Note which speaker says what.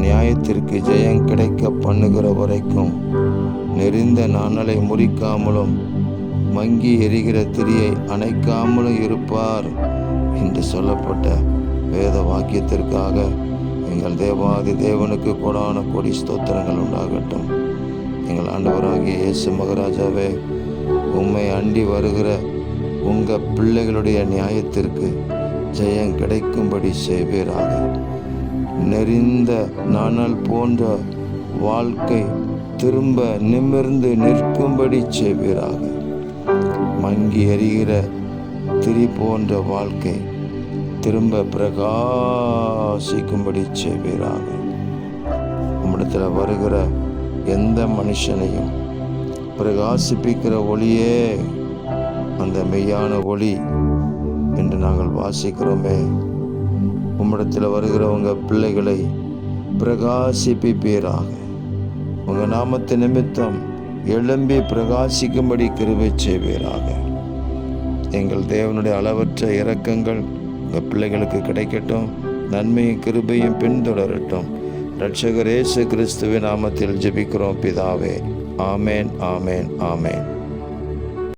Speaker 1: நியாயத்திற்கு ஜெயம் கிடைக்க பண்ணுகிற வரைக்கும் நெறிந்த நாணலை முறிக்காமலும் மங்கி எரிகிற திரியை அணைக்காமலும் இருப்பார் என்று சொல்லப்பட்ட வேத வாக்கியத்திற்காக எங்கள் தேவாதி தேவனுக்கு கொடான கொடி ஸ்தோத்திரங்கள் உண்டாகட்டும். எங்கள் ஆண்டவராகிய இயேசு மகராஜாவே, உம்மை அண்டி வருகிற உங்கள் பிள்ளைகளுடைய நியாயத்திற்கு ஜெயம் கிடைக்கும்படி செய்வீராக. நெறிந்த நாணல் போன்ற வாழ்க்கை திரும்ப நிமிர்ந்து நிற்கும்படி செய்வீராக. மங்கி எரிகிற திரி போன்ற வாழ்க்கை திரும்ப பிரகாசிக்கும்படி செய்வீராக. நம்மிடத்தில் வருகிற எந்த மனுஷனையும் பிரகாசிப்பிக்கிற ஒளியே அந்த மெய்யான ஒளி என்று நாங்கள் வாசிக்கிறோமே. உம்மிடத்தில் வருகிற உங்கள் பிள்ளைகளை பிரகாசிப்பீராக. உங்கள் நாமத்து நிமித்தம் எழும்பி பிரகாசிக்கும்படி கிருபை செய்வீராக. எங்கள் தேவனுடைய அளவற்ற இரக்கங்கள் உங்கள் பிள்ளைகளுக்கு கிடைக்கட்டும். நன்மையும் கிருபையும் பின்தொடரட்டும். இரட்சகர் இயேசு கிறிஸ்துவின் நாமத்தில் ஜெபிக்கிறோம் பிதாவே. ஆமேன், ஆமேன், ஆமேன்.